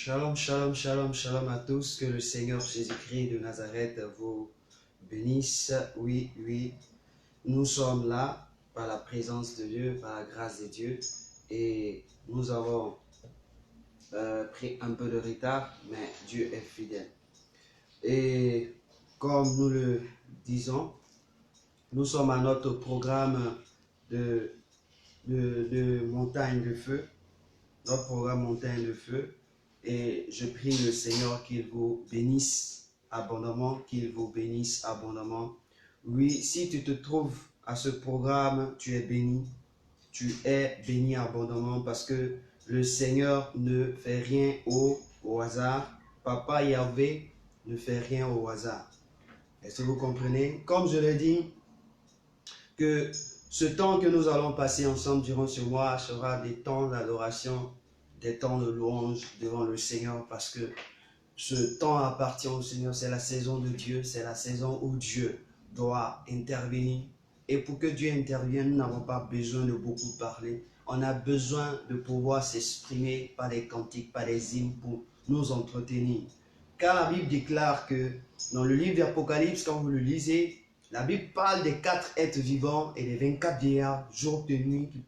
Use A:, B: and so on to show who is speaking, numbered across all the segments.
A: Shalom, shalom, shalom, shalom à tous. Que le Seigneur Jésus-Christ de Nazareth vous bénisse. Oui, oui, nous sommes là par la présence de Dieu, par la grâce de Dieu. Et nous avons pris un peu de retard, mais Dieu est fidèle. Et comme nous le disons, nous sommes à notre programme de montagne de feu. Notre programme montagne de feu. Et je prie le Seigneur qu'il vous bénisse abondamment, qu'il vous bénisse abondamment. Oui, si tu te trouves à ce programme, tu es béni abondamment parce que le Seigneur ne fait rien au hasard. Papa Yahvé ne fait rien au hasard. Est-ce que vous comprenez? Comme je l'ai dit, que ce temps que nous allons passer ensemble durant ce mois sera des temps d'adoration, des temps de louange devant le Seigneur, parce que ce temps appartient au Seigneur. C'est la saison de Dieu, c'est la saison où Dieu doit intervenir. Et pour que Dieu intervienne, nous n'avons pas besoin de beaucoup parler. On a besoin de pouvoir s'exprimer par des cantiques, par des hymnes pour nous entretenir. Car la Bible déclare que dans le livre d'Apocalypse, quand vous le lisez, la Bible parle des 4 êtres vivants et des 24 vieillards, jour et nuit, qui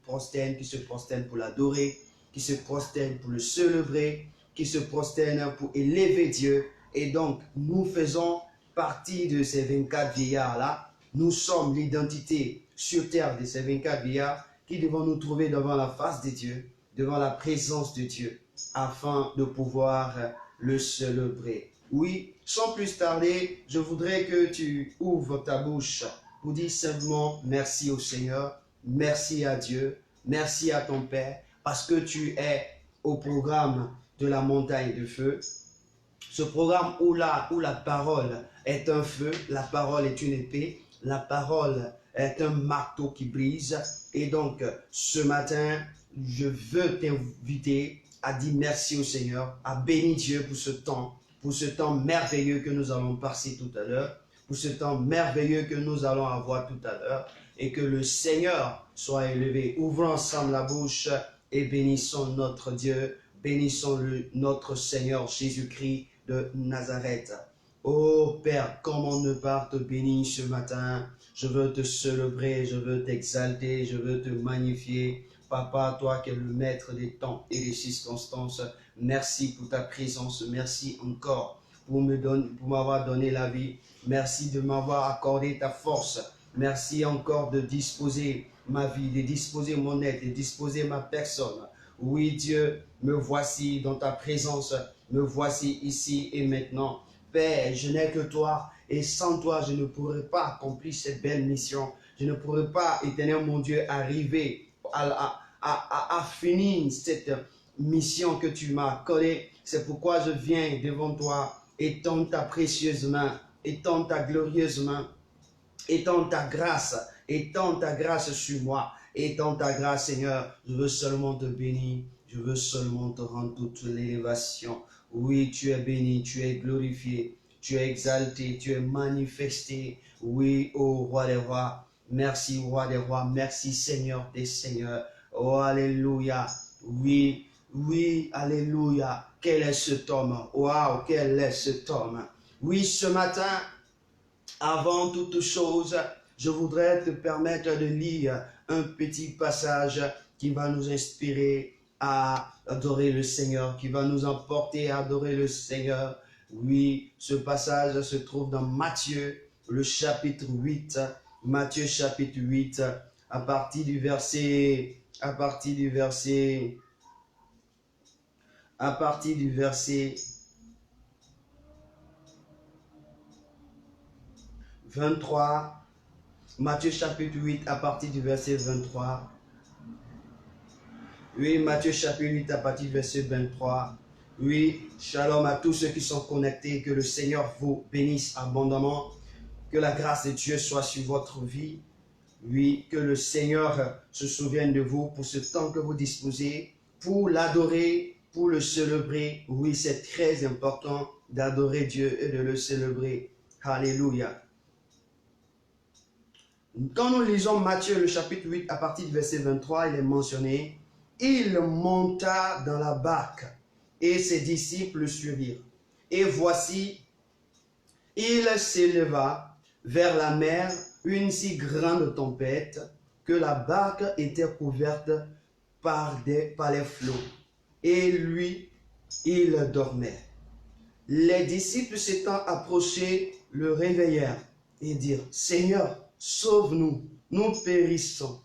A: se prosternent pour l'adorer, qui se prosternent pour le célébrer, qui se prosternent pour élever Dieu. Et donc, nous faisons partie de ces 24 vieillards-là. Nous sommes l'identité sur terre de ces 24 vieillards qui devons nous trouver devant la face de Dieu, devant la présence de Dieu, afin de pouvoir le célébrer. Oui, sans plus tarder, je voudrais que tu ouvres ta bouche pour dire simplement merci au Seigneur, merci à Dieu, merci à ton Père, parce que tu es au programme de la montagne de feu. Ce programme où la parole est un feu, la parole est une épée, la parole est un marteau qui brise. Et donc, ce matin, je veux t'inviter à dire merci au Seigneur, à bénir Dieu pour ce temps merveilleux que nous allons passer tout à l'heure, pour ce temps merveilleux que nous allons avoir tout à l'heure, et que le Seigneur soit élevé. Ouvrons ensemble la bouche et bénissons notre Dieu, bénissons notre Seigneur Jésus-Christ de Nazareth. Oh Père, comment ne pas te bénir ce matin? Je veux te célébrer, je veux t'exalter, je veux te magnifier. Papa, toi qui es le maître des temps et des circonstances, merci pour ta présence, merci encore pour m'avoir donné la vie. Merci de m'avoir accordé ta force. Merci encore de disposer ma vie, de disposer mon être, de disposer ma personne. Oui Dieu, me voici dans ta présence, me voici ici et maintenant. Père, je n'ai que toi et sans toi, je ne pourrais pas accomplir cette belle mission. Je ne pourrais pas, éternel mon Dieu, arriver à finir cette mission que tu m'as accordée. C'est pourquoi je viens devant toi. Étends ta précieuse main, étends ta glorieuse main, étends ta grâce sur moi, étends ta grâce, Seigneur. Je veux seulement te bénir, je veux seulement te rendre toute l'élévation. Oui, tu es béni, tu es glorifié, tu es exalté, tu es manifesté. Oui, ô roi des rois, merci roi des rois, merci Seigneur des seigneurs. Oh, alléluia, oui, oui, alléluia. Quel est cet homme? Waouh, quel est cet homme? Oui, ce matin, avant toute chose, je voudrais te permettre de lire un petit passage qui va nous inspirer à adorer le Seigneur, qui va nous emporter à adorer le Seigneur. Oui, ce passage se trouve dans Matthieu, le chapitre 8. Matthieu chapitre 8, à partir du verset 23, Matthieu chapitre 8 à partir du verset 23. Oui, Matthieu chapitre 8 à partir du verset 23. Oui, shalom à tous ceux qui sont connectés, que le Seigneur vous bénisse abondamment, que la grâce de Dieu soit sur votre vie. Oui, que le Seigneur se souvienne de vous pour ce temps que vous disposez, pour l'adorer, pour le célébrer. Oui, c'est très important d'adorer Dieu et de le célébrer. Alléluia. Quand nous lisons Matthieu, le chapitre 8, à partir du verset 23, il est mentionné, il monta dans la barque et ses disciples le suivirent. Et voici, il s'éleva vers la mer une si grande tempête que la barque était couverte par les flots. Et lui, il dormait. Les disciples s'étant approchés, le réveillèrent et dirent, « Seigneur, sauve-nous, nous périssons. »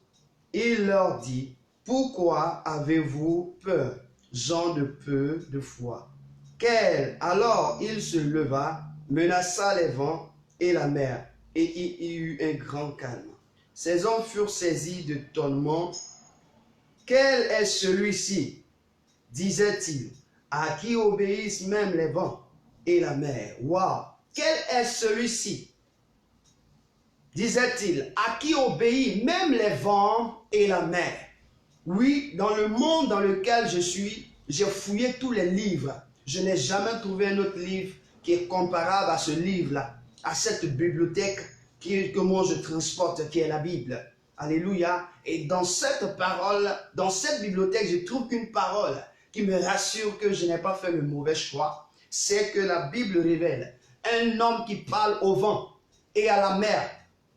A: Il leur dit, « Pourquoi avez-vous peur, gens de peu de foi ?» Alors il se leva, menaça les vents et la mer, et il y eut un grand calme. Ces hommes furent saisis d'étonnement. « Quel est celui-ci, disait-il, à qui obéissent même les vents et la mer? » Waouh! Quel est celui-ci, disait-il, à qui obéissent même les vents et la mer? Oui, dans le monde dans lequel je suis, j'ai fouillé tous les livres. Je n'ai jamais trouvé un autre livre qui est comparable à ce livre-là, à cette bibliothèque que moi je transporte, qui est la Bible. Alléluia. Et dans cette parole, dans cette bibliothèque, je trouve qu'une parole qui me rassure que je n'ai pas fait le mauvais choix. C'est que la Bible révèle un homme qui parle au vent et à la mer.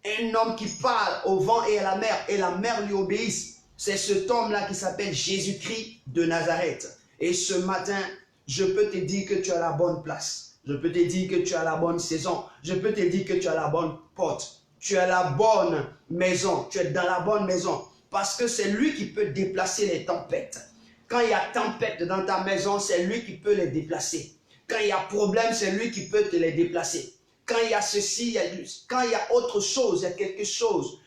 A: Un homme qui parle au vent et à la mer lui obéisse. C'est cet homme-là qui s'appelle Jésus-Christ de Nazareth. Et ce matin, je peux te dire que tu as la bonne place. Je peux te dire que tu as la bonne saison. Je peux te dire que tu as la bonne porte. Tu as la bonne maison. Tu es dans la bonne maison. Parce que c'est lui qui peut déplacer les tempêtes. Quand il y a tempête dans ta maison, c'est lui qui peut les déplacer. Quand il y a problème, c'est lui qui peut te les déplacer. Quand il y a ceci, quand il y a autre chose, il y a quelque chose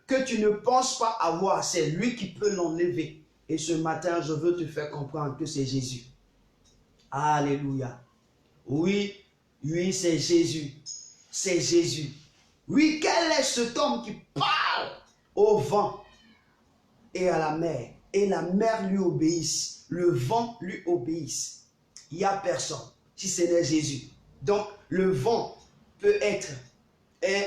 A: que tu ne penses pas avoir, c'est lui qui peut l'enlever. Et ce matin, je veux te faire comprendre que c'est Jésus. Alléluia. Oui, oui, c'est Jésus. C'est Jésus. Oui, quel est cet homme qui parle au vent et à la mer? Et la mer lui obéisse. Le vent lui obéisse. Il n'y a personne si ce n'est Jésus. Donc, le vent peut être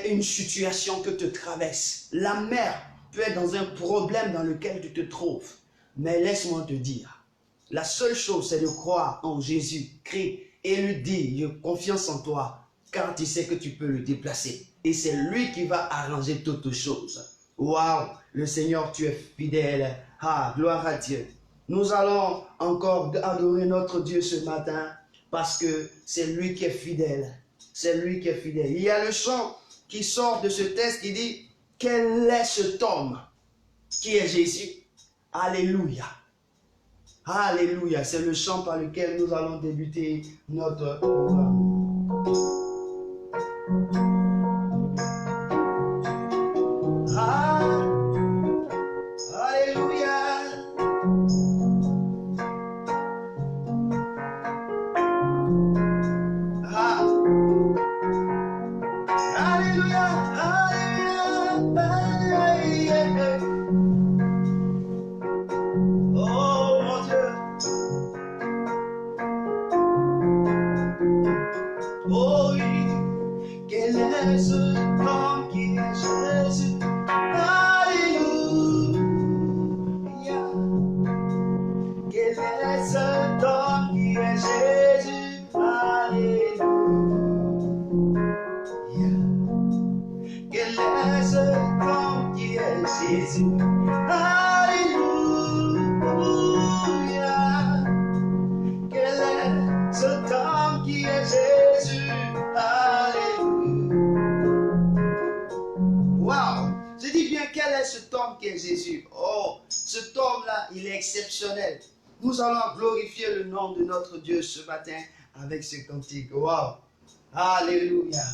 A: une situation que tu traverses. La mer peut être dans un problème dans lequel tu te trouves. Mais laisse-moi te dire, la seule chose, c'est de croire en Jésus-Christ et lui dire, j'ai confiance en toi, car tu sais que tu peux le déplacer. Et c'est lui qui va arranger toutes choses. Waouh, le Seigneur, tu es fidèle. Ah, gloire à Dieu. Nous allons encore adorer notre Dieu ce matin parce que c'est lui qui est fidèle. C'est lui qui est fidèle. Il y a le chant qui sort de ce texte qui dit, quel est cet homme qui est Jésus? Alléluia. Alléluia. C'est le chant par lequel nous allons débuter notre programme. Ah, alléluia. Ah, alléluia. Alléluia. Oh mon Dieu. Oh oui. Quel est ce homme qui est Jésus? Alléluia. Quel est cet homme qui est Jésus? Alléluia. Quel est cet homme qui est Jésus? Alléluia. Quel est cet homme qui est Jésus? Wow! Je dis bien, quel est cet homme qui est Jésus? Oh, cet homme-là, il est exceptionnel. Nous allons glorifier le nom de notre Dieu ce matin avec ce cantique. Wow! Alléluia!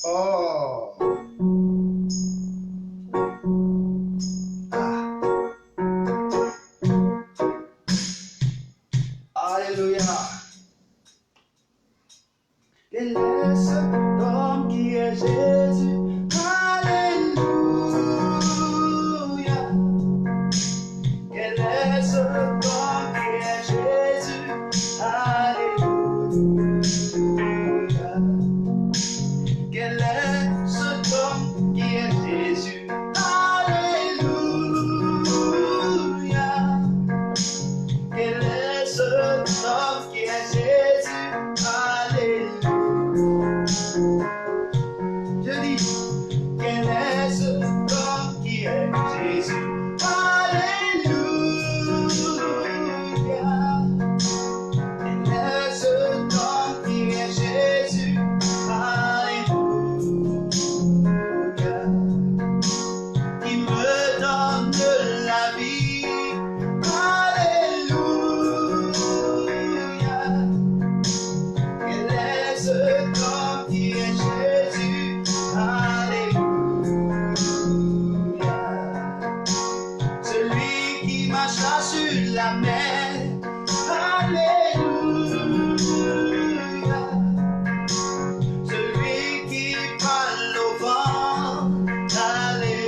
A: Oh! Ah. Alléluia! Quel est cet homme qui est Jésus? Alléluia. Quel est cet homme qui est Jésus? Alléluia. Quel est cet homme la mer. Alléluia. Celui qui parle au vent. Alléluia.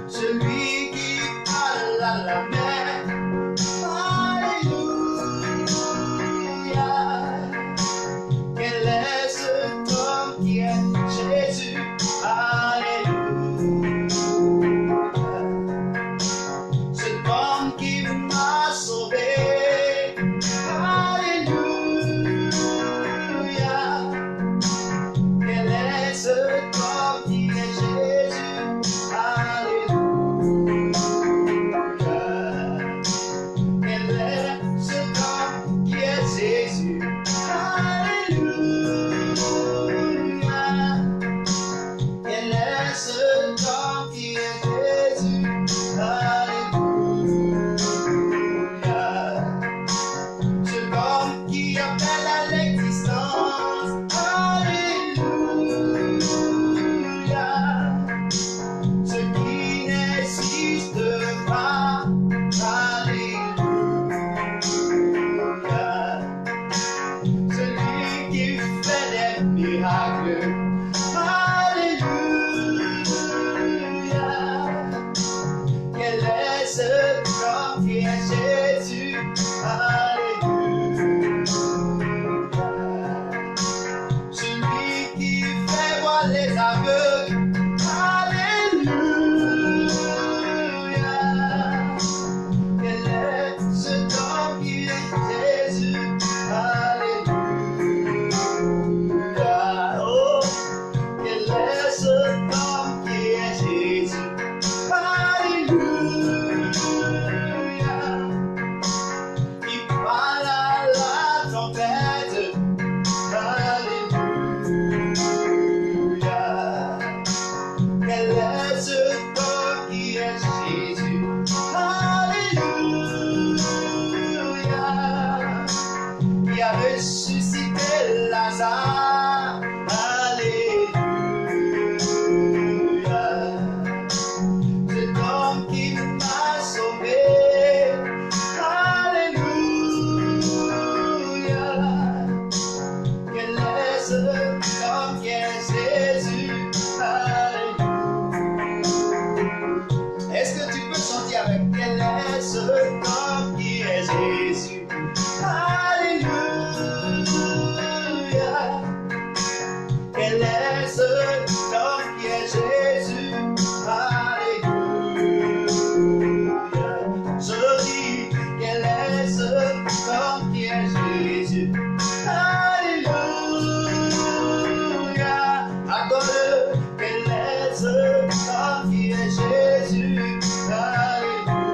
A: Celui qui parle à la mer. Alléluia. Quel est cet homme qui est Jésus? Alléluia. Cet homme qui m'a sauvé. Alléluia. Quel est cet homme qui est Jésus? Alléluia. Quel est cet homme qui est Jésus? Alléluia. Quel est cet homme qui est Jésus? Alléluia. Cet homme qui appelle à l'existence. Alléluia. Ce qui n'existe pas. Alléluia. Celui qui fait des miracles. Alléluia. Quel est cet homme qui est Jésus? Alléluia. Celui qui fait voir les aveugles. Alléluia. Quel est cet homme qui est Jésus? Alléluia. Oh, quel est cet homme qui est Jésus? Alléluia. Il parle à la tempête. Alléluia. Quel est cet homme qui est Jésus? Alléluia. Qui a ressuscité Lazare. Alléluia. Cet homme qui m'a sauvé. Alléluia. Quel est cet homme qui est Jésus? Alléluia. Est-ce que tu peux chanter avec? Quel est cet homme qui est Jésus? Alléluia. Quel est cet homme qui est Jésus? Alléluia. Je dis, quel est cet homme qui est Jésus? Alléluia. Adore, quel est cet homme qui est Jésus? Alléluia.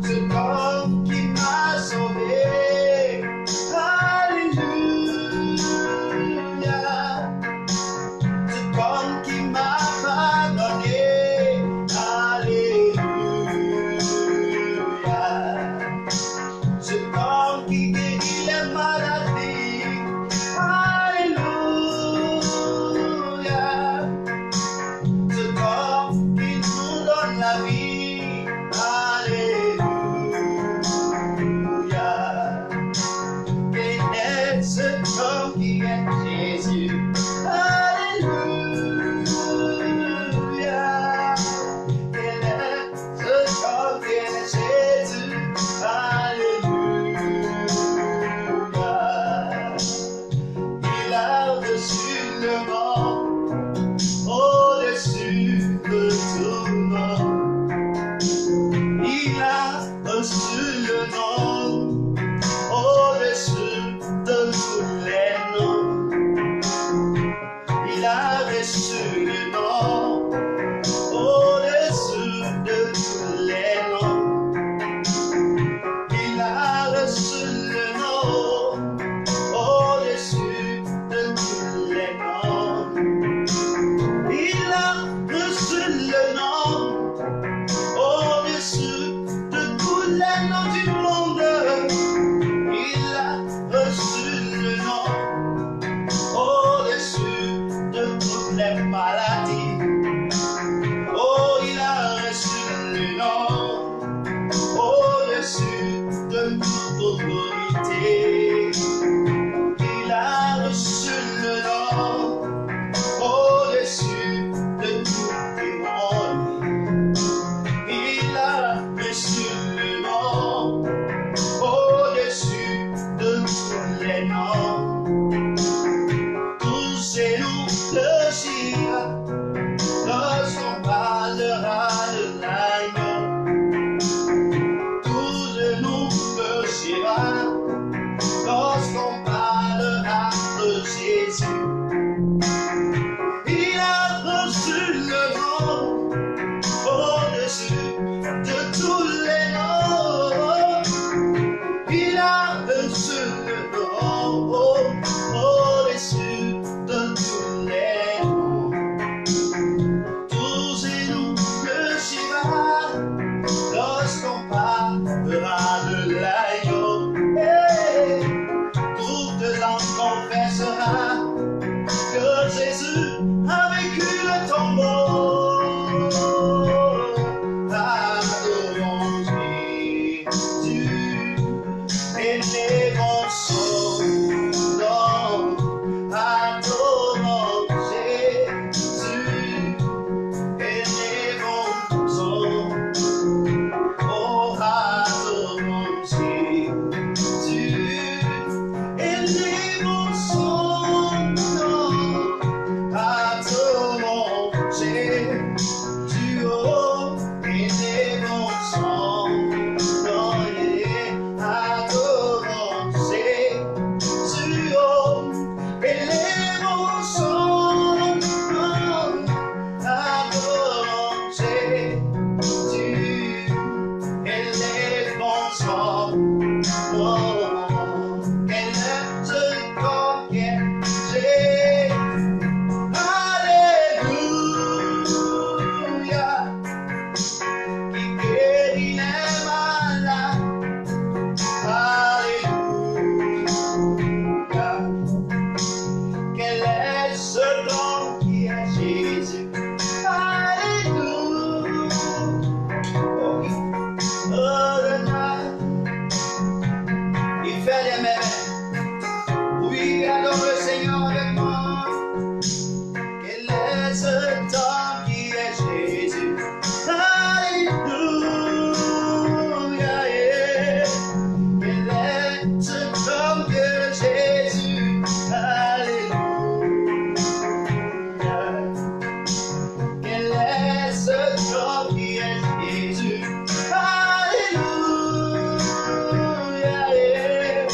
A: Cet homme qui m'a sauvé. Alléluia. Cet homme qui m'a pardonné. Alléluia. Cet homme qui guérit les maladies. Alléluia. Cet homme qui nous donne la vie. Alléluia. Quel est cet homme qui est Jésus? Alléluia. Quel est cet homme qui est Jésus? Alléluia. Il a reçu le nom au-dessus de tout nom. Il a reçu le nom au-dessus de tous les noms. Il a reçu le nom au-dessus de tous les noms. Il a reçu le nom au-dessus de tous les noms. Il a reçu le nom au-dessus de tous les noms du monde. Il a reçu le nom au-dessus de toutes les maladies. nous fléchira lorsqu'on parlera de l'agneau. Tout de nous fléchira lorsqu'on parlera de Jésus. Il a reçu le nom au-dessus de tous les noms. Il a reçu le nom au-dessus de tous les noms. Tous genoux fléchira lorsqu'on parlera de l'agneau. Hey, toute langue confessera que Jésus a vaincu le tombeau. Adorons Jésus, élevons son nom. Adorons Jésus, élevons son nom. Oh, adorons Jésus, élevons son nom. Adorons Jésus, oh, élevons son nom. Adorons Jésus, oh, élevons son nom. Adorons Jésus, élevons son nom. Quel est ce corps qui est Jésus? Alléluia, qui guérit les malades. Alléluia, quel est ce nom qui est Jésus? Alléluia, oh oui, il fait des merveilles. Oui, adore le Seigneur avec moi. Quel est ce temps qui est Jésus? Alléluia, yeah. Quel est ce temps que Jésus? Alléluia. Quel est ce temps qui est Jésus? Alléluia, yeah.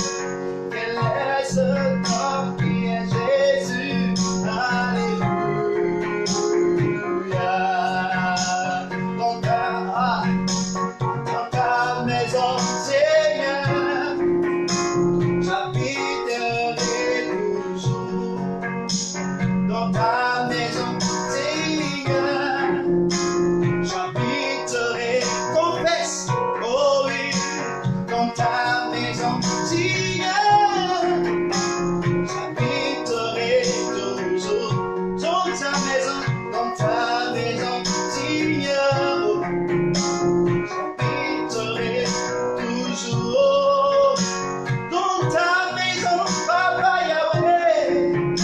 A: Quel est ce corps qui est Jésus? Alléluia. Dans ta maison, Seigneur, j'habiterai toujours. Dans ta maison, Seigneur, j'habiterai, confesse, oh oui, dans ta maison, Seigneur, j'habiterai toujours. Dans ta maison, Seigneur, j'habiterai toujours. Dans ta maison, Papa Yahweh,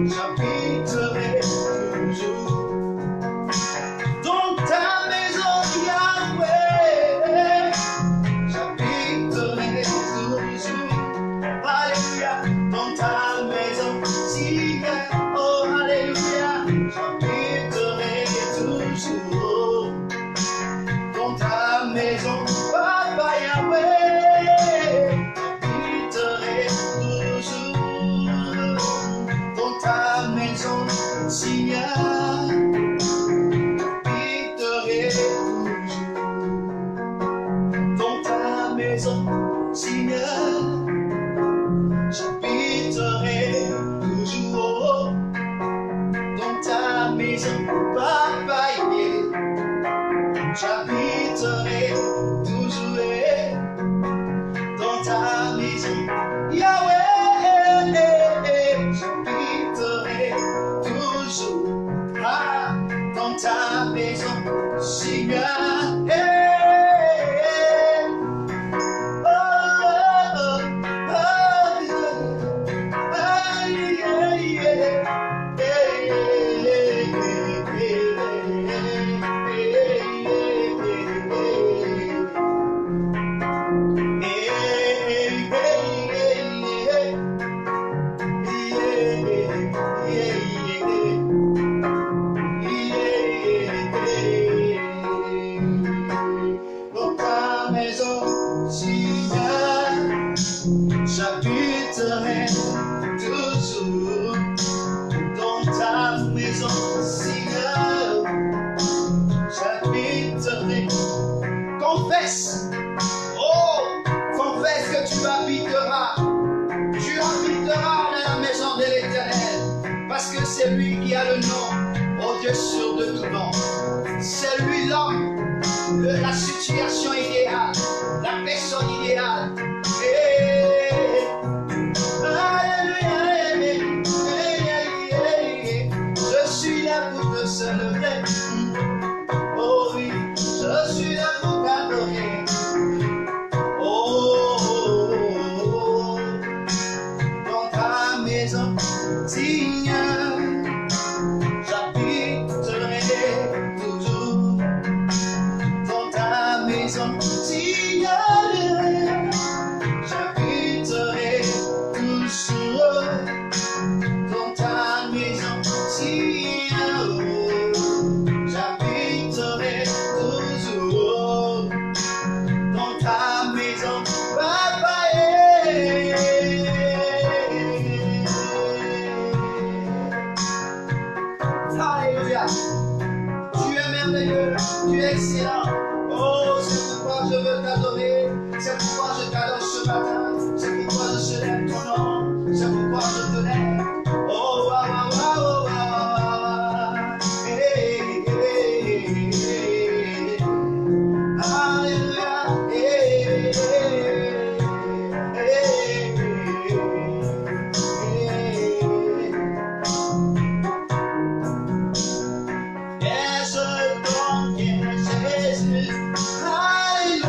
A: j'habiterai toujours. Dans ta maison, Yahweh, j'habiterai toujours. Alléluia, dans ta maison, Seigneur, oh alléluia, j'habiterai toujours. Dans ta maison, Papa Yahweh, j'habiterai toujours. Dans ta maison, Seigneur, j'habiterai toujours. Dans ta maison, Seigneur, j'habiterai toujours. Dans ta maison, Papa, j'habiterai toujours. Dans ta maison, Yahweh, j'habiterai toujours. Ah, dans ta maison, Seigneur. a le nom au-dessus de tout nom. C'est lui l'homme, la situation idéale, la personne idéale. Je suis là pour te célébrer. Oh oui, je suis là pour t'adorer. Oh, dans ta maison, Seigneur, j'habiterai toujours. Dans ta maison, Seigneur, j'habiterai toujours. Dans ta maison, Seigneur, j'habiterai toujours. Dans ta maison, Papa. Alléluia. Tu es merveilleux, tu es excellent. Oh, c'est pourquoi je veux t'adorer. C'est pourquoi je t'adore ce matin. C'est pourquoi je célèbre ton nom. C'est pourquoi je te lève. Oh, wa, wa, wa, wa, wa. Hey, hey, hey. Alléluia. Hey, hey, hey, hey. Yes, donc Jésus, Alléluia.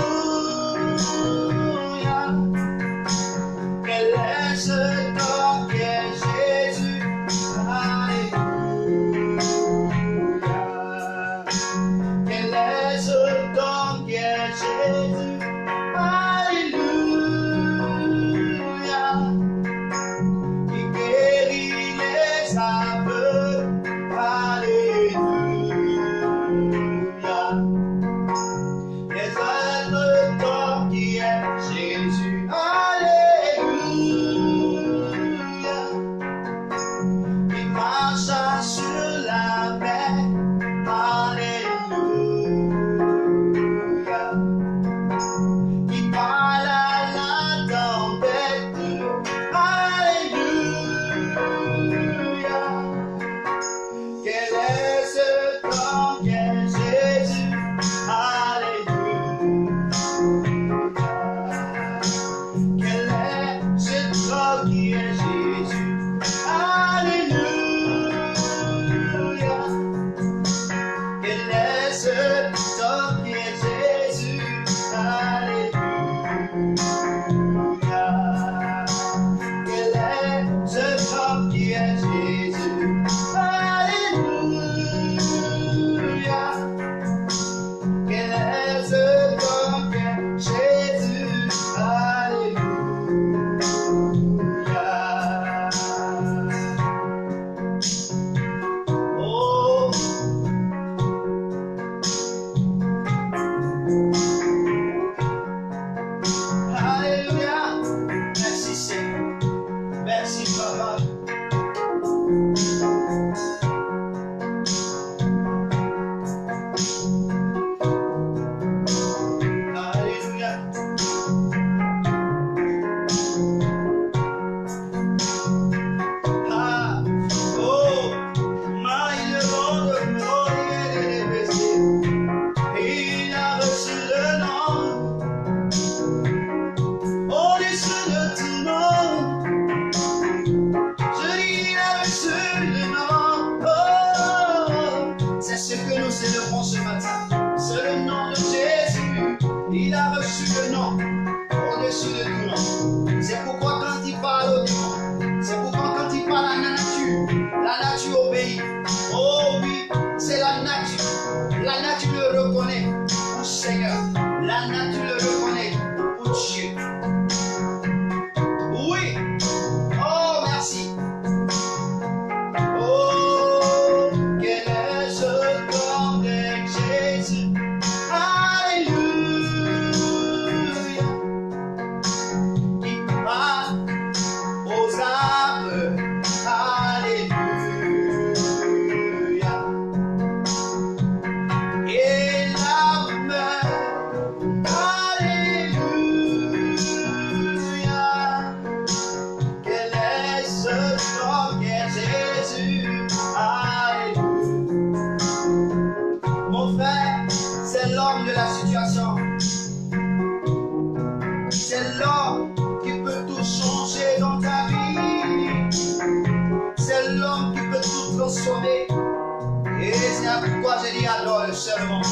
A: Et c'est pourquoi j'ai dit adore seulement.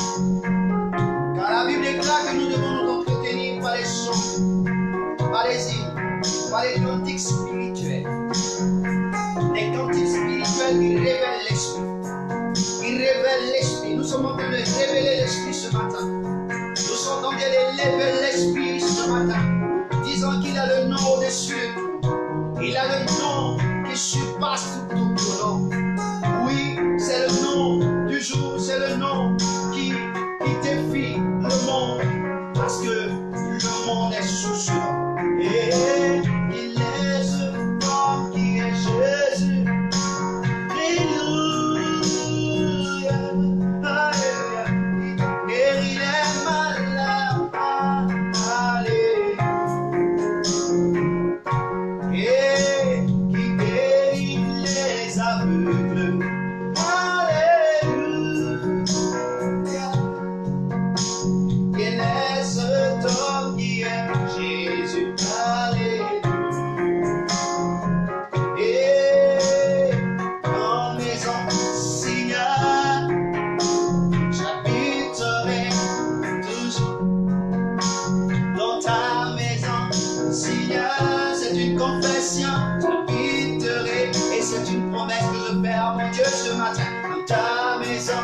A: Car la Bible déclare que nous devons nous entretenir par les chants, par les hymnes, par les cantiques spirituels. Les cantiques spirituels qui révèlent l'esprit. Qui révèlent l'esprit. Nous sommes en train de révéler l'esprit ce matin. Nous sommes en train de révéler l'esprit ce matin. Disant qu'il a le nom au-dessus de tout. Il a le nom qui surpasse tout nom. Oui, c'est le nom du jour, c'est le nom qui défie le monde. Parce que le monde est sous ce nom. Et il est ce nom qui est Jésus. Alléluia, alléluia. Et il est malade. Alléluia. Et qui guérit les aveugles. Alléluia. Quel est cet homme qui est Jésus? Alléluia. Et en maison, Seigneur, j'habiterai toujours dans ta maison, Seigneur. C'est une confession, j'habiterai, et c'est une promesse que je fais à mon Dieu ce matin. Dans ta maison,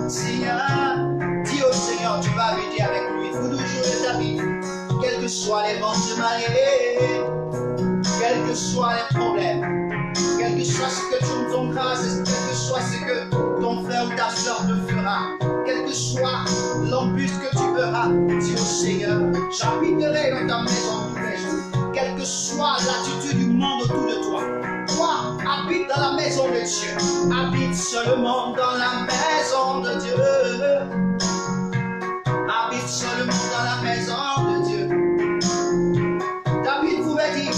A: Seigneur, dis au Seigneur, tu vas habiter avec lui pour toujours établi. Quels que soient les vents de marée, quels que soient les problèmes, quel que soit ce que tu me tomberas, quel que soit ce que ton frère ou ta soeur te fera, quelle que soit l'embûche que tu verras, dis au Seigneur, j'habiterai dans ta maison tous les jours. Quelle que soit l'attitude du monde autour de toi, toi, habite dans la maison de Dieu. Habite seulement dans la maison de Dieu. Habite seulement dans la maison de Dieu. David pouvait dire,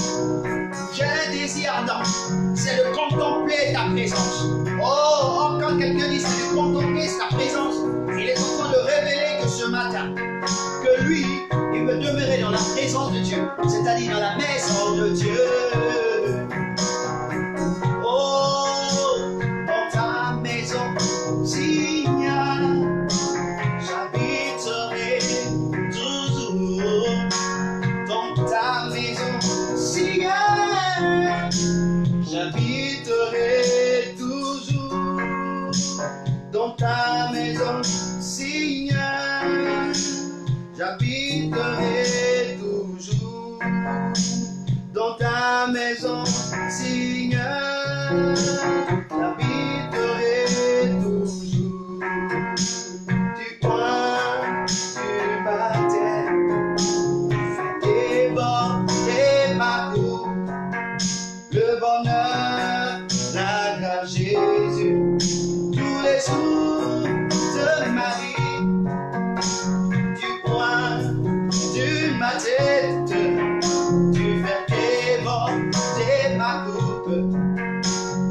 A: j'ai un désir ardent, c'est de contempler ta présence. Oh, quand quelqu'un dit c'est de contempler ta présence, il est en train de révéler que ce matin, que lui, il veut demeurer dans la présence de Dieu, c'est-à-dire dans la maison de Dieu. Oh, dans ta maison, Seigneur, j'habiterai toujours. Dans ta maison, Seigneur, j'habiterai toujours. Dans ta maison, Seigneur, j'habiterai toujours. Dans ta maison, Seigneur, j'habiterai toujours. Du coin du baptême, fais déborder ma coupe, le bonheur, la grâce Jésus, tous les jours de ma vie. Du coin du ma tête, tu fais déborder ma coupe,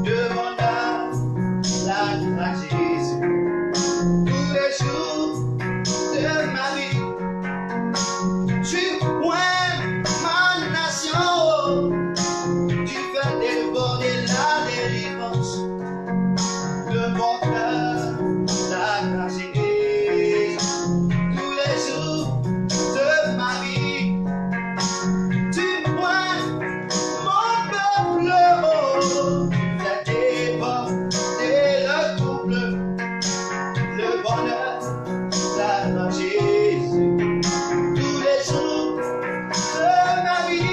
A: le bonheur, la grâce Jésus, tous les jours de ma vie. Tu pointes ma nation, tu fais déborder la délivrance, le bonheur, la grâce Jésus, tous les jours de ma vie. Tu pointes mon peuple, oh, tu fais déborder le couple, le bonheur, la grâce Jésus, tous les jours de ma vie.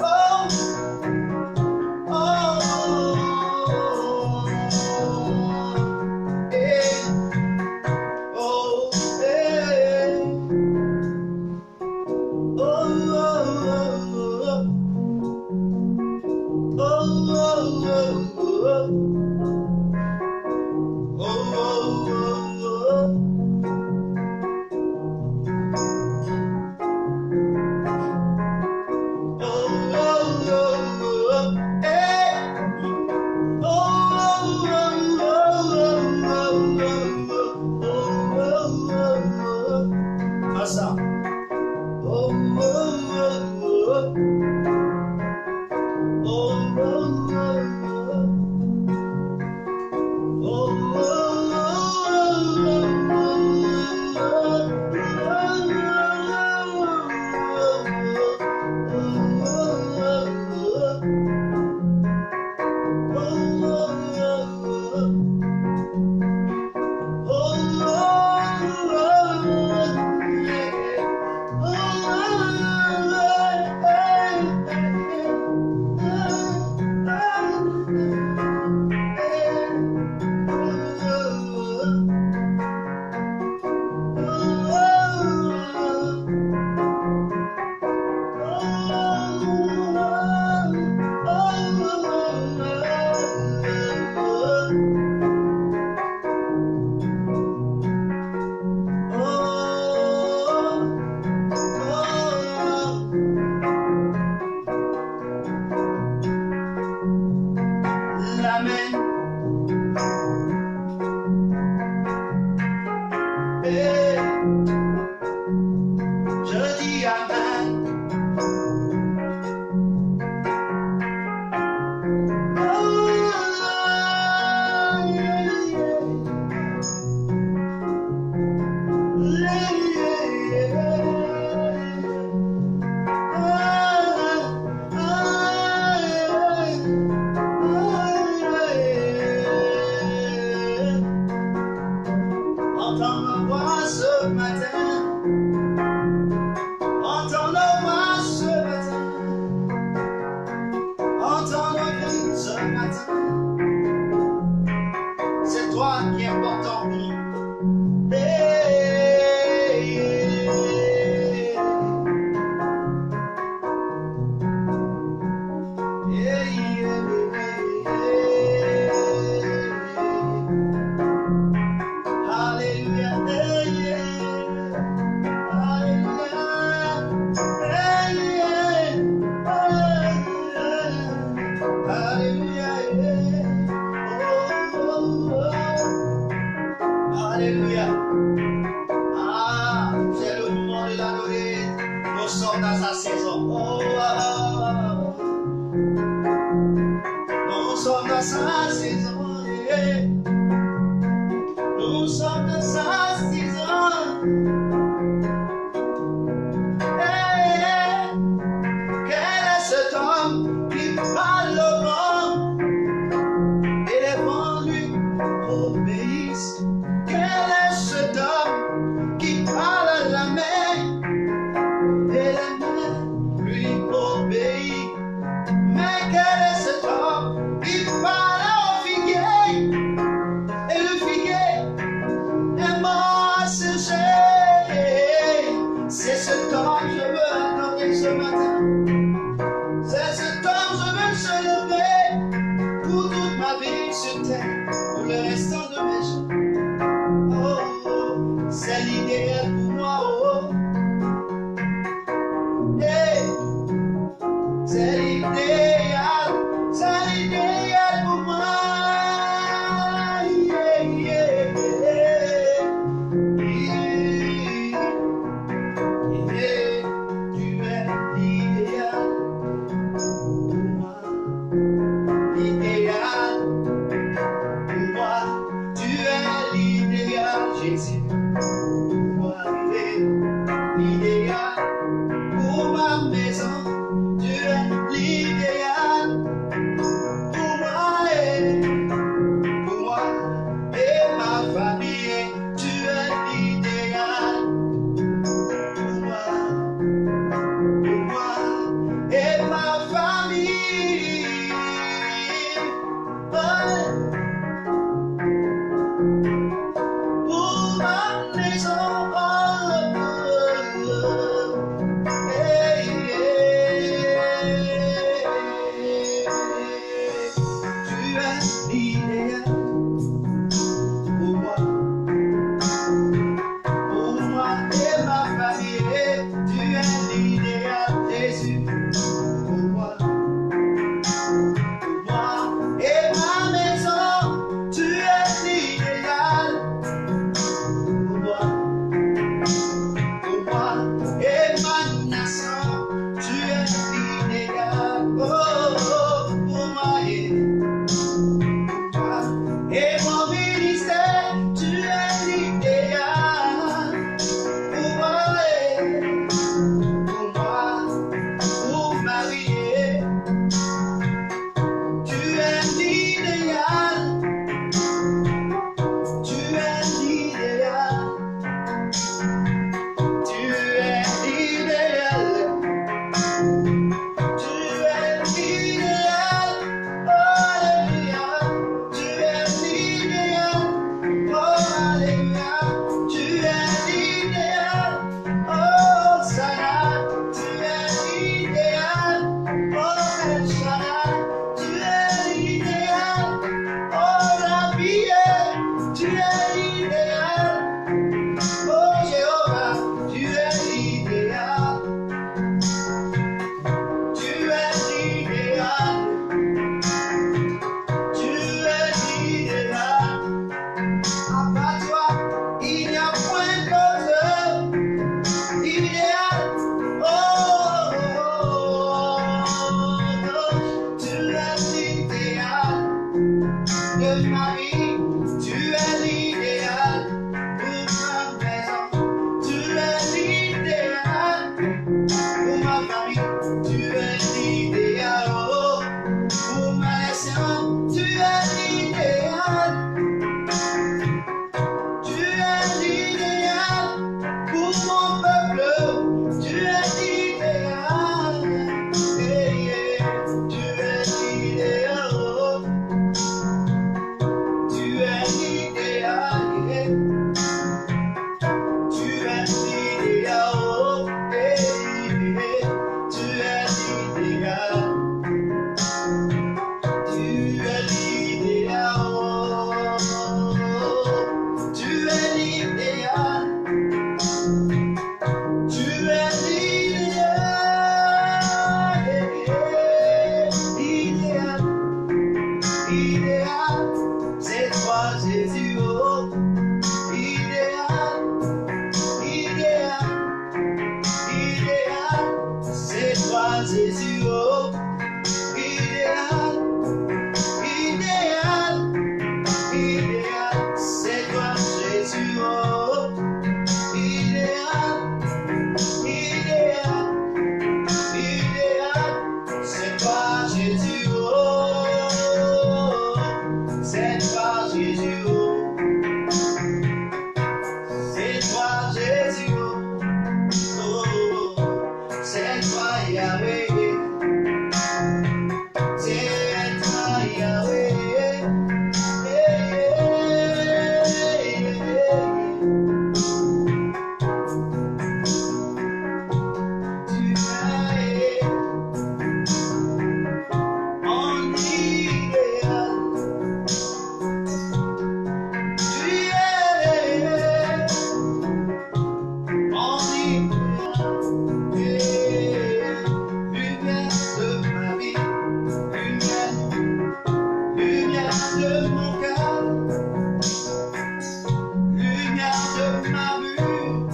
A: Oh, oh, eh, oh, eh, oh, ça. Oh, oh, oh, oh. Oh, oh, oh, oh. Et je dis Amen. Entends ma voix ce matin, entends nos voix ce matin, entends nos cris ce matin. C'est toi qui es important pour nous. Hey, yeah, Hallelujah, Alléluia. Ah, c'est le moment de l'adorer. Nous sommes dans sa saison. Oh, nous sommes dans sa saison. Yeah. Nous sommes dans sa saison. Hey, quel est cet homme qui parle au vent et les vents lui obéissent? Quel est cet homme qui parle à la mer et la mer lui obéit? Mais quel est cet homme qui parle au figuier et le figuier est mort à sécher? C'est cet homme je veux adorer ce matin. C'est cet homme je veux se lever pour toute ma vie sur terre, pour le restant de mes jours. C'est l'idéal pour moi, oh. Hey. C'est l'idéal pour moi. Yeah, yeah, yeah. Yeah. Tu es l'idéal pour moi. L'idéal pour moi. Tu es l'idéal, Jésus. L'idéal pour ma maison, tu es l'idéal pour moi et ma famille, tu es l'idéal pour moi et ma famille. Pour ma maison. de ma vie. Tu es l'idéal pour ma maison. Tu es l'idéal pour ma famille. Tu es l'idéal pour ma nation. Tu es l'idéal. Tu es l'idéal pour mon peuple. Tu es l'idéal. Yeah, yeah. Tu es l'idéal. Tu es l'idéal. Yeah. Tu es l'idéal. Yeah, yeah. Tu es l'idéal. Tu es l'idéal. Tu es l'idéal. Tu es l'idéal. Idéal, idéal, c'est toi Jésus. Oh. Idéal, idéal, idéal, c'est toi Jésus. Oh. Idéal, idéal, idéal, c'est toi Jésus. Oh. Idéal, idéal, idéal, c'est toi Jésus. Oh. C'est toi Jésus. Oh. C'est toi Jésus. Oh. C'est toi Yahweh. C'est toi Yahweh. Tu es mon idéal. Tu es mon idéal. Lumière de ma vie. Lumière de mon cœur, lumière de ma vue,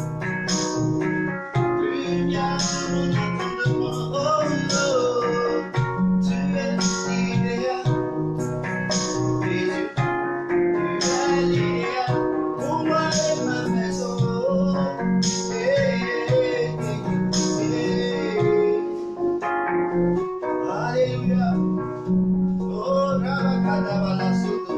A: lumière de mon entendement. Oh, oh, tu es l'idéal, Jésus, tu es l'idéal pour moi et ma maison. Hey, hey, hey. Alléluia. Oh, Rabakadabala Soto.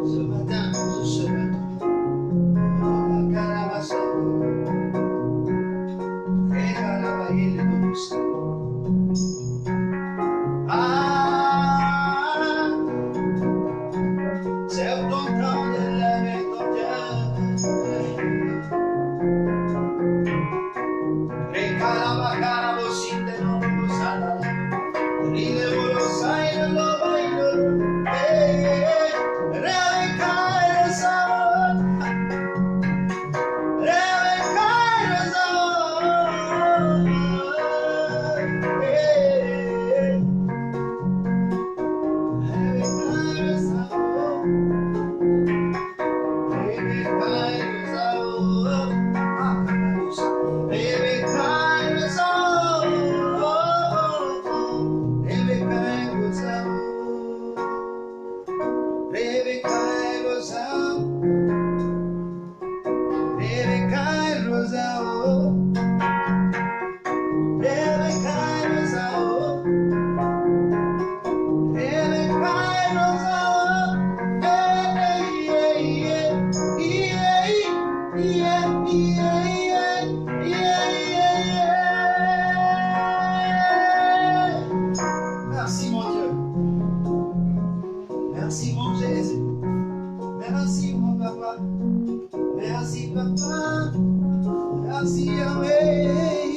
A: Ce matin, je se lève. Oh, Carabassa. Et Carabaye, le douce. Ah, c'est ton temps de lever ton Dieu. Recaraba, carabo, sin de no usada. Rile, bolosai, no bailo. Rebeca, el sabor. Rebeca, el sabor. Merci mon Dieu, merci mon Jésus, merci mon papa, merci papa, merci Yahweh.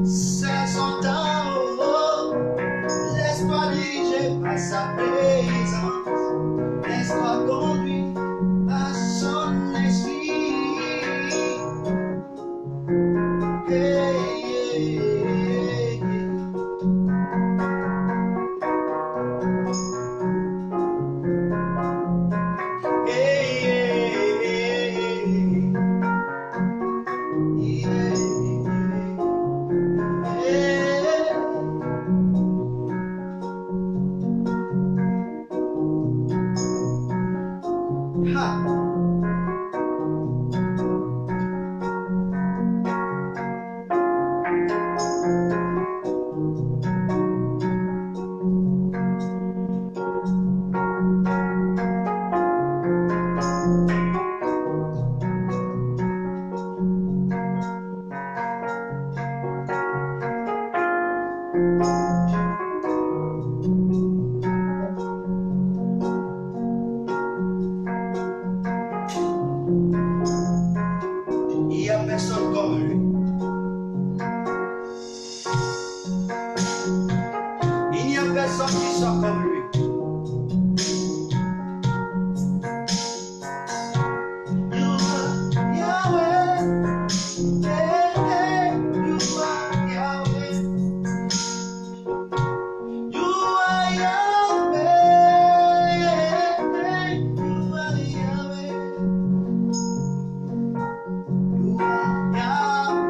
A: C'est son temps, oh, laisse-toi diriger par sa présence, laisse-toi conduire par son esprit. Hey, hey, hey, il n'y a personne comme lui. Il n'y a personne qui soit comme lui. You are Yahweh. Hey, hey, you are Yahweh. You are Yahweh. Hey, you are Yahweh. You are Yahweh.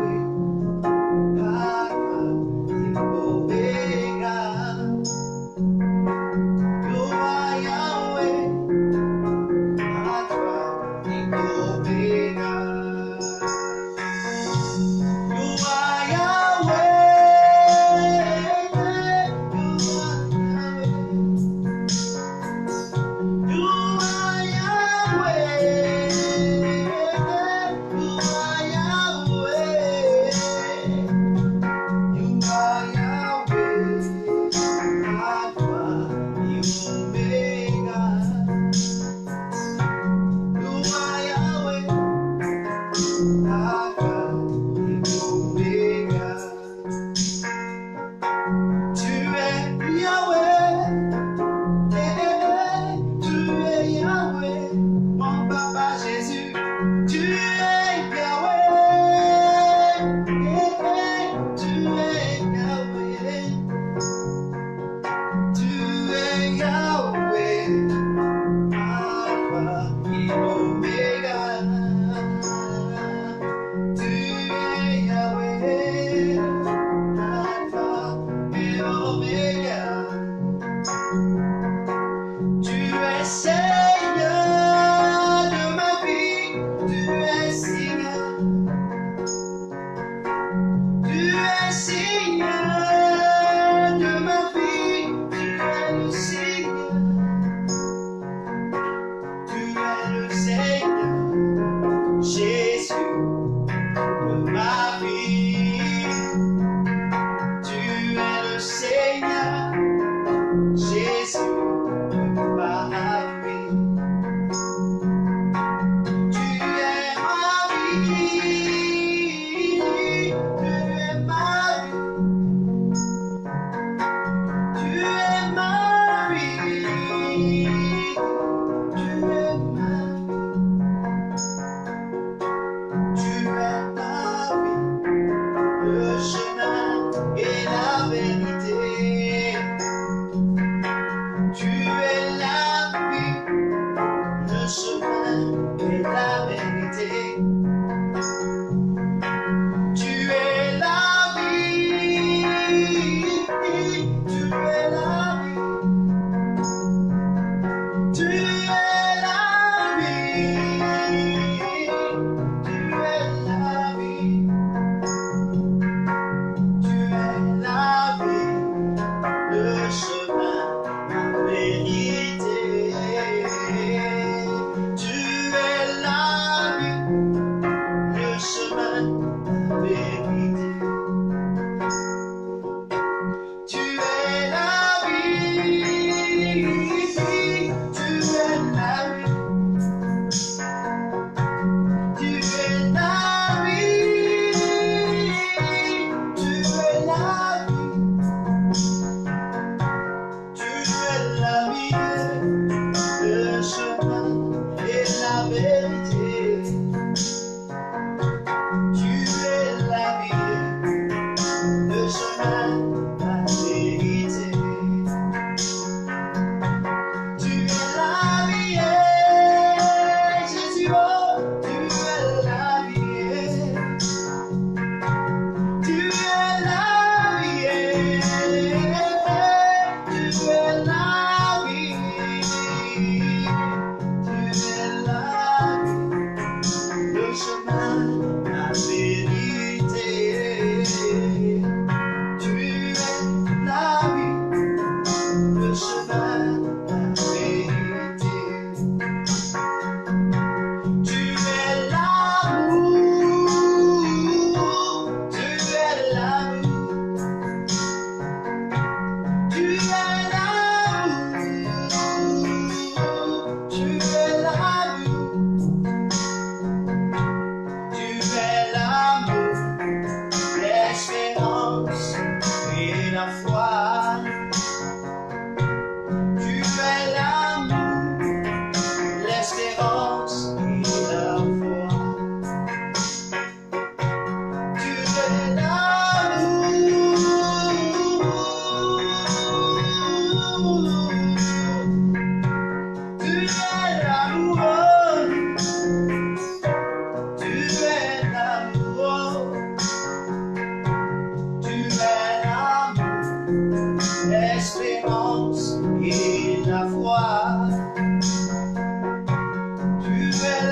A: et l'Oméga. Tu es Yahweh, Alpha et Oméga. Tu es Seigneur de ma vie, tu es Seigneur. Tu es Seigneur de ma vie, tu es le Seigneur. Tu es le Seigneur, Jésus de ma vie. Tu es le Seigneur, Jésus de ma vie. Tu es ma vie, tu es ma vie. Tu es ma vie, tu es ma vie. Tu es la vie, le chemin et la vérité. Tu es la vie, le chemin et la vérité. Tu es la vie, tu es la vie. Tu es la vie, tu es la vie. Tu es la vie, le chemin, la vérité. Tu es la vie, le chemin, la vérité. Tu es la vie, tu es la vie. Tu es la vie, tu es la vie. Tu es la vie, le chemin et la vérité. Tu es la vie, le chemin, la vérité. Tu es la vie, Jésus, oh, tu es la vie. Tu es la vie, tu es la vie. Tu es la vie, le chemin, la vérité. Tu es la vie, le chemin, la vérité. Tu es l'amour, tu es l'amour. Tu es l'amour, tu es l'amour. Tu es l'amour, l'espérance et la foi. Tu es l'amour, l'espérance et la foi. Tu es l'amour, tu es l'amour, tu es l'amour, tu es l'amour, l'espérance et la foi. Tu es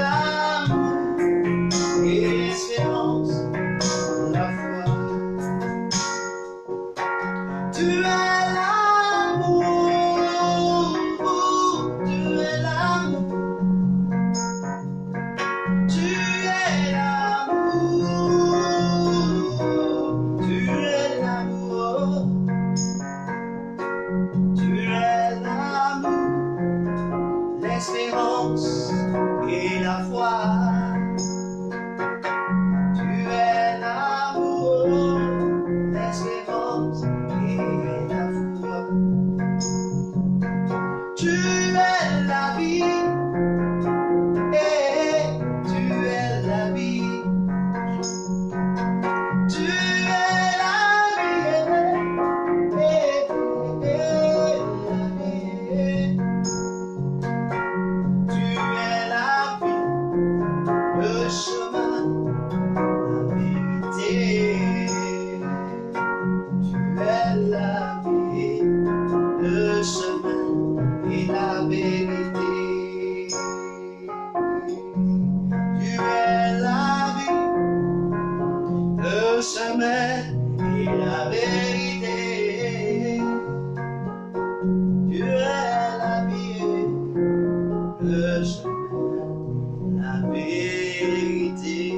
A: chemin et la vérité. Tu es la vie, le chemin, la vérité.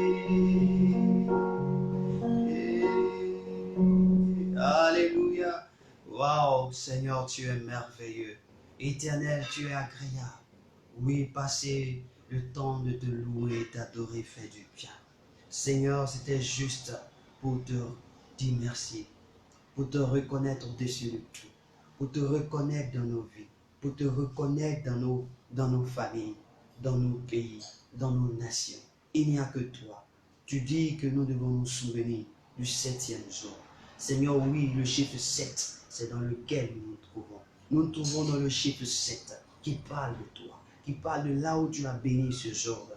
A: Alléluia. Waouh, Seigneur, tu es merveilleux. Éternel, tu es agréable. Oui, passer le temps de te louer, t'adorer, fait du bien. Seigneur, c'était juste pour te dire merci, pour te reconnaître au-dessus de tout, pour te reconnaître dans nos vies, pour te reconnaître dans nos familles, dans nos pays, dans nos nations. Il n'y a que toi. Tu dis que nous devons nous souvenir du 7e jour. Seigneur, oui, le chiffre 7, c'est dans lequel nous nous trouvons. Nous nous trouvons dans le chiffre 7 qui parle de toi, qui parle de là où tu as béni ce jour.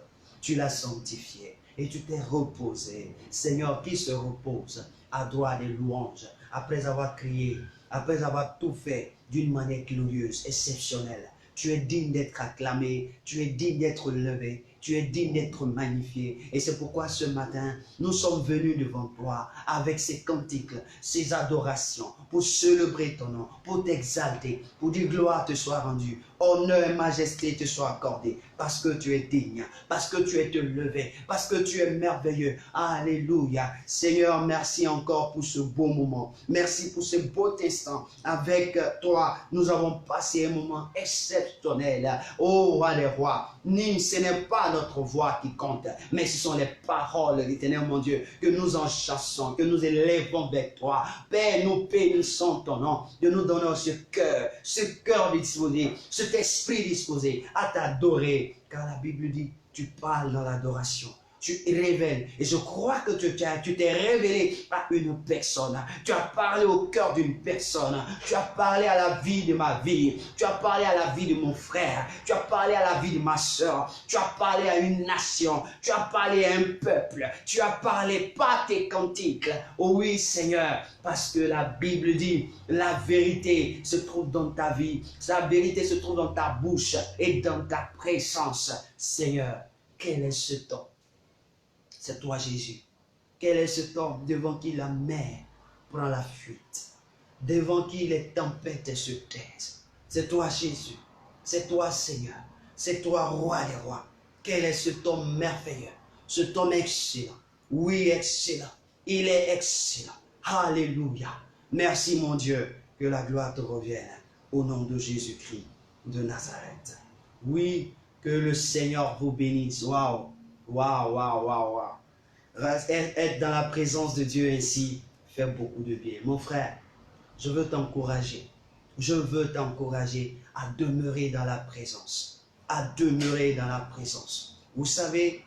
A: Tu l'as sanctifié et tu t'es reposé. Seigneur, qui se repose à droit des louanges, après avoir crié, après avoir tout fait d'une manière glorieuse, exceptionnelle. Tu es digne d'être acclamé, tu es digne d'être levé, tu es digne d'être magnifié. Et c'est pourquoi ce matin, nous sommes venus devant toi avec ces cantiques, ces adorations, pour célébrer ton nom, pour t'exalter, pour dire gloire te soit rendue, honneur et majesté te soient accordés, parce que tu es digne, parce que tu es levé, parce que tu es merveilleux. Alléluia. Seigneur, merci encore pour ce beau moment. Merci pour ce beau instant. Avec toi, nous avons passé un moment exceptionnel. Oh, roi des rois, ce n'est pas notre voix qui compte, mais ce sont les paroles, l'Éternel mon Dieu, que nous en chassons, que nous élèvons vers toi. Père, nous bénissons ton nom, de nous donner ce cœur disposé, cet esprit disposé à t'adorer. Car la Bible dit, tu parles dans l'adoration. Tu révèles. Et je crois que tu t'es révélé à une personne. Tu as parlé au cœur d'une personne. Tu as parlé à la vie de ma vie. Tu as parlé à la vie de mon frère. Tu as parlé à la vie de ma soeur. Tu as parlé à une nation. Tu as parlé à un peuple. Tu as parlé par tes cantiques. Oh oui, Seigneur, parce que la Bible dit, la vérité se trouve dans ta vie. La vérité se trouve dans ta bouche et dans ta présence. Seigneur, quel est ce temps? C'est toi, Jésus. Quel est ce temps devant qui la mer prend la fuite, devant qui les tempêtes se taisent? C'est toi, Jésus. C'est toi, Seigneur. C'est toi, roi des rois. Quel est ce temps merveilleux, ce temps excellent? Oui, excellent. Il est excellent. Alléluia. Merci, mon Dieu, que la gloire te revienne au nom de Jésus-Christ de Nazareth. Oui, que le Seigneur vous bénisse. Waouh. Waouh, waouh, waouh, waouh. Être dans la présence de Dieu ainsi fait beaucoup de bien. Mon frère, je veux t'encourager. Je veux t'encourager à demeurer dans la présence. À demeurer dans la présence. Vous savez,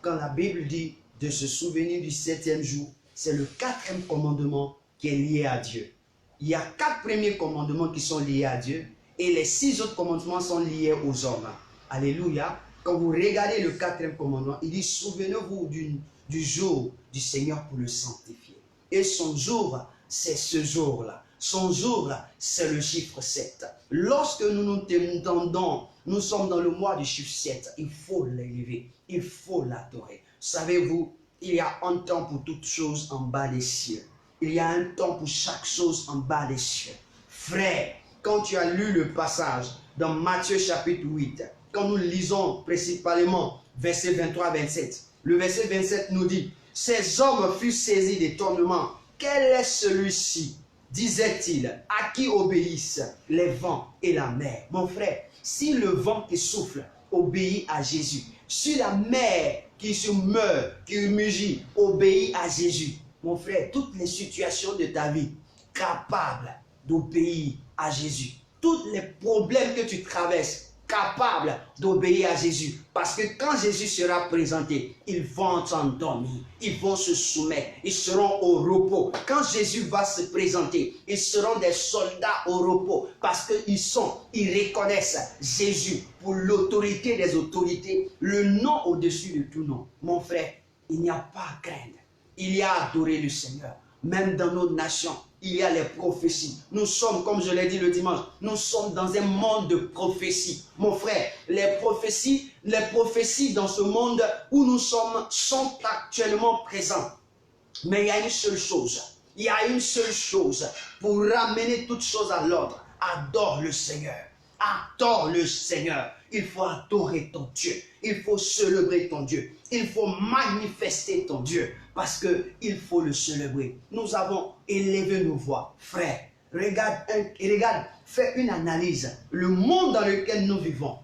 A: quand la Bible dit de se souvenir du 7e jour, c'est le 4e commandement qui est lié à Dieu. Il y a 4 premiers commandements qui sont liés à Dieu et les 6 autres commandements sont liés aux hommes. Alléluia. Quand vous regardez le 4e commandement, il dit, souvenez-vous du jour du Seigneur pour le sanctifier. Et son jour, c'est ce jour-là. Son jour, c'est le chiffre 7. Lorsque nous nous entendons, nous sommes dans le mois du chiffre 7, il faut l'élever, il faut l'adorer. Savez-vous, il y a un temps pour toutes choses en bas des cieux. Il y a un temps pour chaque chose en bas des cieux. Frère, quand tu as lu le passage dans Matthieu chapitre 8, quand nous lisons principalement verset 23-27, le verset 27 nous dit, « Ces hommes furent saisis d'étonnement. Quel est celui-ci, disait-il, à qui obéissent les vents et la mer? » Mon frère, si le vent qui souffle obéit à Jésus, si la mer qui se meurt, qui mugit, obéit à Jésus, mon frère, toutes les situations de ta vie capables d'obéir à Jésus, tous les problèmes que tu traverses, capables d'obéir à Jésus. Parce que quand Jésus sera présenté, ils vont s'endormir, ils vont se soumettre, ils seront au repos. Quand Jésus va se présenter, ils seront des soldats au repos. Parce qu'ils reconnaissent Jésus pour l'autorité des autorités, le nom au-dessus de tout nom. Mon frère, il n'y a pas à craindre. Il y a à adorer le Seigneur. Même dans nos nations, il y a les prophéties. Nous sommes, comme je l'ai dit le dimanche, nous sommes dans un monde de prophéties. Mon frère, les prophéties dans ce monde où nous sommes sont actuellement présentes. Mais il y a une seule chose. Il y a une seule chose pour ramener toutes choses à l'ordre. Adore le Seigneur. Adore le Seigneur. Il faut adorer ton Dieu. Il faut célébrer ton Dieu. Il faut manifester ton Dieu. Parce qu'il faut le célébrer. Nous avons élevé nos voix. Frère, regarde, fais une analyse. Le monde dans lequel nous vivons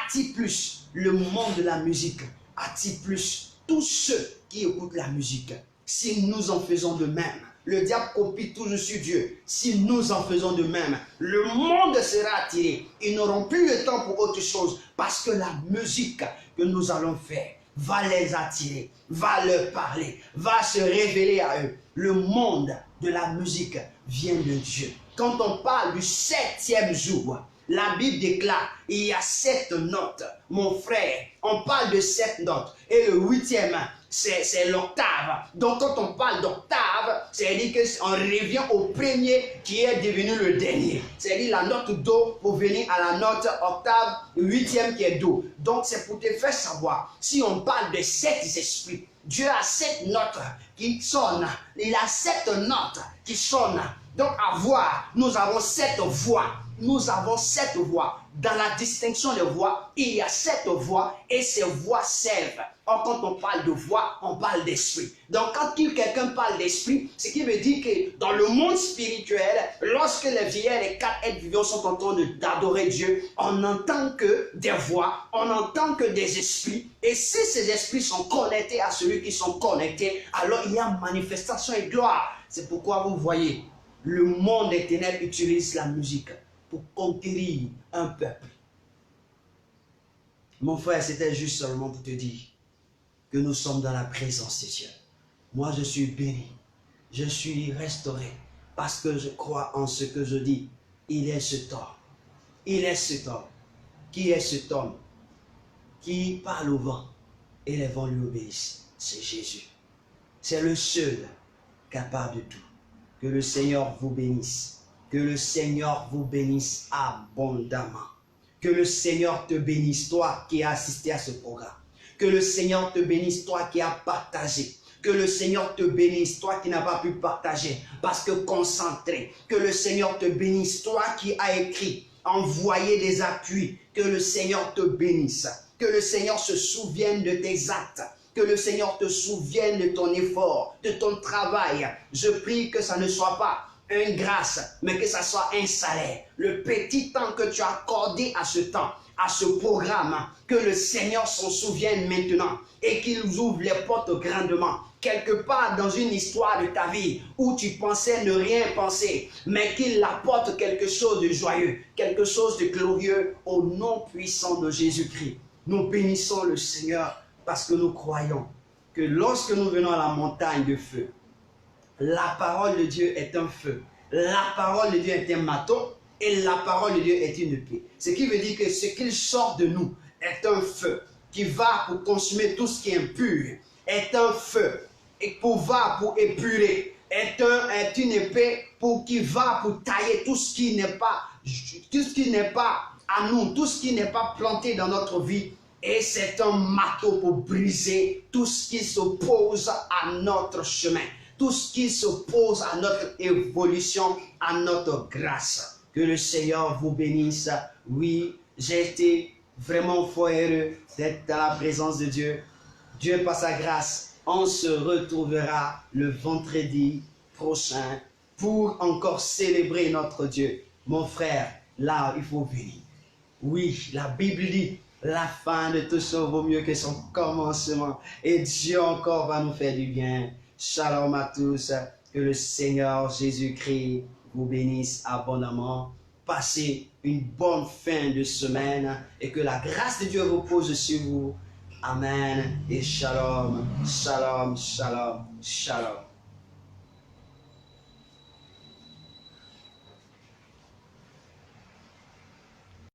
A: attire plus le monde de la musique. Attire plus tous ceux qui écoutent la musique. Si nous en faisons de même, le diable copie toujours sur Dieu. Si nous en faisons de même, le monde sera attiré. Ils n'auront plus le temps pour autre chose parce que la musique que nous allons faire va les attirer, va leur parler, va se révéler à eux. Le monde de la musique vient de Dieu. Quand on parle du 7e jour, la Bible déclare, il y a 7 notes. Mon frère, on parle de 7 notes. Et le 8e, c'est l'octave. Donc quand on parle d'octave, c'est-à-dire qu'on revient au premier qui est devenu le dernier. C'est-à-dire la note Do pour venir à la note octave, le 8e qui est Do. Donc c'est pour te faire savoir, si on parle de 7 esprits, Dieu a 7 notes qui sonnent. Il a 7 notes qui sonnent. Donc à voir, nous avons 7 voix. Nous avons 7 voix. Dans la distinction des voix, il y a 7 voix et ces voix servent. Or, quand on parle de voix, on parle d'esprit. Donc, quand quelqu'un parle d'esprit, ce qui veut dire que dans le monde spirituel, lorsque les vieillards et les 4 êtres vivants sont en train d'adorer Dieu, on n'entend que des voix, on n'entend que des esprits. Et si ces esprits sont connectés à celui qui sont connectés, alors il y a manifestation et gloire. C'est pourquoi vous voyez, le monde des ténèbres utilise la musique pour conquérir un peuple. Mon frère, c'était juste seulement pour te dire que nous sommes dans la présence de Dieu. Moi, je suis béni. Je suis restauré parce que je crois en ce que je dis. Il est cet homme. Il est cet homme. Qui est cet homme qui parle au vent et les vents lui obéissent? C'est Jésus. C'est le seul capable de tout. Que le Seigneur vous bénisse. Que le Seigneur vous bénisse abondamment. Que le Seigneur te bénisse, toi qui as assisté à ce programme. Que le Seigneur te bénisse, toi qui as partagé. Que le Seigneur te bénisse, toi qui n'as pas pu partager parce que concentré. Que le Seigneur te bénisse, toi qui as écrit, envoyé des appuis. Que le Seigneur te bénisse. Que le Seigneur se souvienne de tes actes. Que le Seigneur te souvienne de ton effort, de ton travail. Je prie que ça ne soit pas une grâce, mais que ça soit un salaire. Le petit temps que tu as accordé à ce temps, à ce programme, que le Seigneur s'en souvienne maintenant et qu'il ouvre les portes grandement. Quelque part dans une histoire de ta vie où tu pensais ne rien penser, mais qu'il apporte quelque chose de joyeux, quelque chose de glorieux au nom puissant de Jésus-Christ. Nous bénissons le Seigneur parce que nous croyons que lorsque nous venons à la montagne de feu, la parole de Dieu est un feu, la parole de Dieu est un marteau et la parole de Dieu est une épée. Ce qui veut dire que ce qu'il sort de nous est un feu qui va pour consumer tout ce qui est impur, est un feu et va pour épurer, est une épée qui va pour tailler tout ce qui n'est pas à nous, tout ce qui n'est pas planté dans notre vie. Et c'est un marteau pour briser tout ce qui s'oppose à notre chemin, tout ce qui s'oppose à notre évolution, à notre grâce. Que le Seigneur vous bénisse. Oui, j'ai été vraiment fort heureux d'être dans la présence de Dieu. Dieu, par sa grâce, on se retrouvera le vendredi prochain pour encore célébrer notre Dieu. Mon frère, là, il faut venir. Oui, la Bible dit, la fin de tout ça vaut mieux que son commencement. Et Dieu encore va nous faire du bien. Shalom à tous. Que le Seigneur Jésus-Christ vous bénisse abondamment. Passez une bonne fin de semaine et que la grâce de Dieu repose sur vous. Amen et shalom, shalom, shalom, shalom.